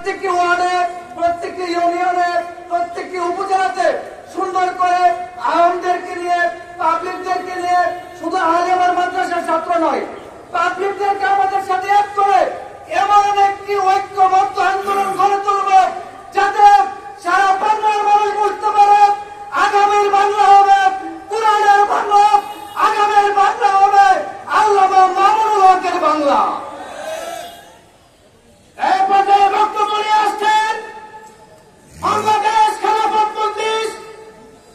প্রত্যেকটি ওয়ার্ডে, প্রত্যেকটি ইউনিয়নে, প্রত্যেকটি উপজেলাতে সুন্দর করে আওয়ামদেরকে নিয়ে, পাবলিকদেরকে নিয়ে, শুধু আলেমের মাদ্রাসার ছাত্র নয়, পাবলিকদেরকে আমাদের সাথে এক করে এমন একটি ঐক্যবদ্ধ আন্দোলন গড়ে তুলব যাতে সারা বাংলার মানুষ বুঝতে পারে আগামীর বাংলা হবে কোরআনের বাংলা, আগামীর বাংলা হবে আল্লামা মামুনুল হকের বাংলা। এই পর্যায়ে বক্তব্য নিয়ে আসছেন বাংলাদেশ খেলাফত মজলিস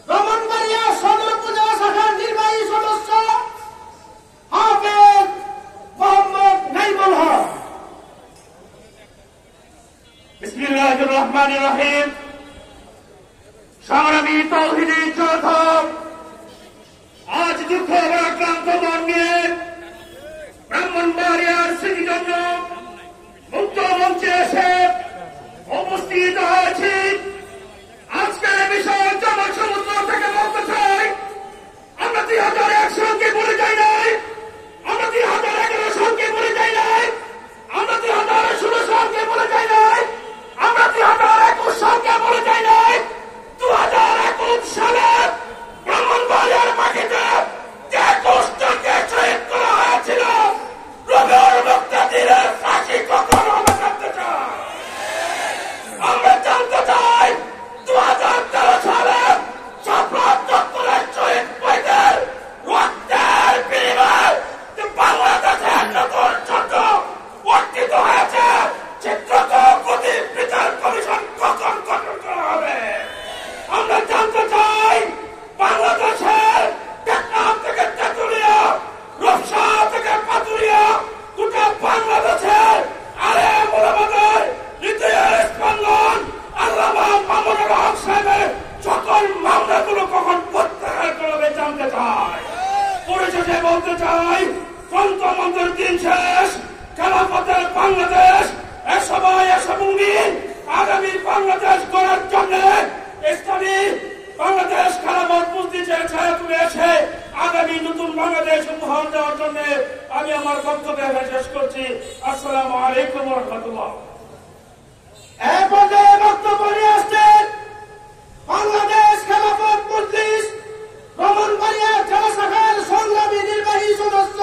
ব্রাহ্মণবাড়িয়া সদর উপজেলা শাখার নির্বাহী সদস্য হাফেজ মোহাম্মদ নাইমুল হক। বিসমিল্লাহির রহমানির রহিম। সংগ্রামী তাওহীদি যোদ্ধা, আজ দুঃখ ভারাক্রান্ত মন নিয়ে ব্রাহ্মণবাড়িয়ার স্মৃতিজন্য মুক্ত মঞ্চে এসে উপস্থিত হয়েছি। আজকে বিষয় জামাত সমুদ্র থেকে বলতে চাই, আমরা 2001 সালকে বলে যাই নাই, আমরা 2011 সালকে বলে যাই নাই, আমরা 2016 সালকে বলে যাই নাই, আমরা 2021 সালকে বলে যাই নাই। 2021 সালে ব্রাহ্মণবাড়িয়ার মাটিতে যে দুষ্টকে শহীদ করা হয়েছিল, রবিউল মুক্তাদিরের ফাঁসি কখন আমরা জানতে চাই। আমরা জানতে চাই 2013 সালে সাপ্লাত চত্বরের শহীদ ভাইদের রক্তের বিনিময়ে যে বাংলাদেশে নতুন সরকার গঠিত হয়েছে, চিত্রত গতি বিচার কমিশন কখন গঠন করা হবে। আমরা জানতে চাই বাংলাদেশের টেকনাফ থেকে তেঁতুলিয়া, রূপসা থেকে পাতুরিয়া, গোটা বাংলাদেশের আলেম ওলামাদের হৃদয়ের স্পন্দন আল্লামা মামুনুল হক সাহেবের সকল মামলাগুলো কখন প্রত্যাহার করবে জানতে চাই। পরিশেষে বলতে চাই, তন্ত্রমন্ত্রের দিন শেষ, খেলাফতের বাংলাদেশ, সবাই মুমিন আগামী বাংলাদেশ গড়ার জন্য ইসলামী বাংলাদেশ খেলাফত মজলিসের ছায়া তুলে এসে আগামী নতুন বাংলাদেশ উপহার দেওয়ার জন্য আমি আমার বক্তব্য শেষ করছি। আসসালামু আলাইকুম ওয়া রাহমাতুল্লাহ। এই পর্যায়ে বক্তব্য নিয়ে আসছেন বাংলাদেশ খেলাফত মজলিস ব্রাহ্মণবাড়িয়া জেলা শাখার সংগ্রামী নির্বাহী সদস্য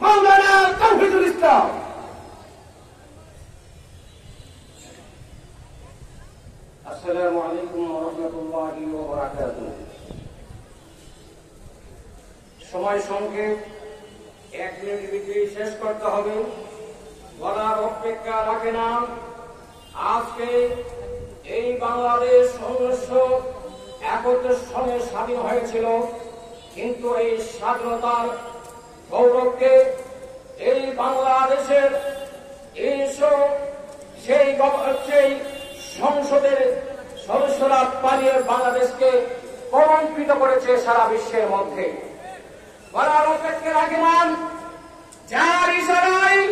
মাওলানা তাওহিদুল ইসলাম। আসসালামু আলাইকুম ওয়া রাহমাতুল্লাহি ওয়া বারাকাতুহু। সময় সংক্ষেপ, 1 মিনিটের ভিতরে শেষ করতে হবে, বলার অপেক্ষা রাখে না। আজকে এই বাংলাদেশ 1971 সনে স্বাধীন হয়েছিল, কিন্তু এই স্বাধীনতার গৌরবকে এই বাংলাদেশের সেই সংসদের সদস্যরা পালিয়ে বাংলাদেশকে কলঙ্কিত করেছে সারা বিশ্বের মধ্যে। বলার অপেক্ষা রাখে না, যার ইশারায়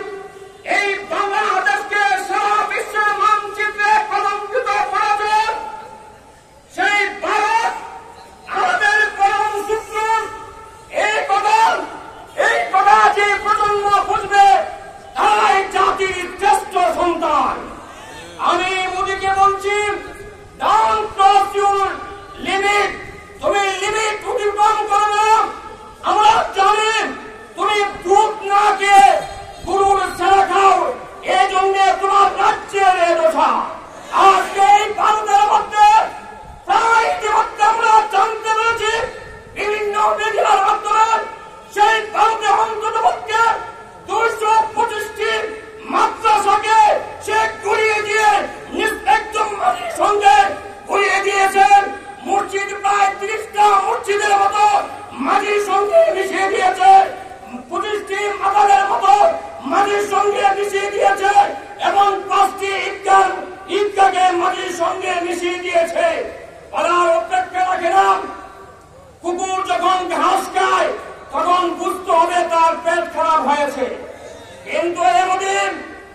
এই বাংলাদেশকে সারা বিশ্বের মানচিত্রে কলঙ্কিত করেছে, সেই ভারত আমাদের পরম শত্রু। এই কথা যে প্রজন্ম বুঝবে তাই জাতির শ্রেষ্ঠ সন্তান। আমি মোদীকে বলছি, ডোন্ট ক্রস ইউর লিমিট। তুমি লিমিট অতিক্রম করো না। আমরা জানি তুমি দুধ না খেয়ে গরুর ছাড়া খাও, এই জন্য তোমার রাজ্যের এ দশা। আর এই ভারতের মধ্যে তাই ইতিমধ্যে আমরা জানতে পেরেছি বিভিন্ন মিডিয়ার মাধ্যমে, সেই ভারতে অন্ততপক্ষে 225টি মাদ্রাসাকে সে ঘুরিয়ে দিয়ে একদম মাটির সঙ্গে ঘুরিয়ে দিয়েছেন। মসজিদ প্রায় 30টা মসজিদের মতো মাটির সঙ্গে মিশিয়ে দিয়েছে, 25টি মাদারের মতো মাটির সঙ্গে মিশিয়ে দিয়েছে, এবং 5টি ঈদগাহকে মাটির সঙ্গে মিশিয়ে দিয়েছে। বলার অপেক্ষা রাখে না, কুকুর যখন ঘাস খায় তখন বুঝতে হবে তার পেট খারাপ হয়েছে, কিন্তু এমন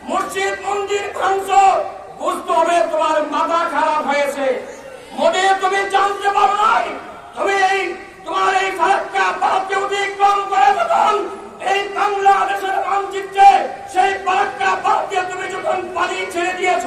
মসজিদ মন্দির ভাঙছ, বুঝতে হবে তোমার মাথা খারাপ হয়েছে। মোদী, তুমি জানতে পারো নাই, তুমি তোমার এই ফারাক্কা পাহাড়কে অতিক্রম করে যখন এই বাংলাদেশের মানচিত্রে সেই ফারাক্কা পাহাড়কে তুমি যখন পানি ছেড়ে দিয়েছ,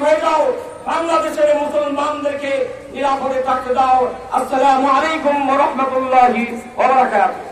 হয়ে যাও, বাংলাদেশের মুসলমানদেরকে নিরাপদে থাকতে দাও। আসসালামু আলাইকুম ওয়া রাহমাতুল্লাহি ওয়া বারাকাতুহু।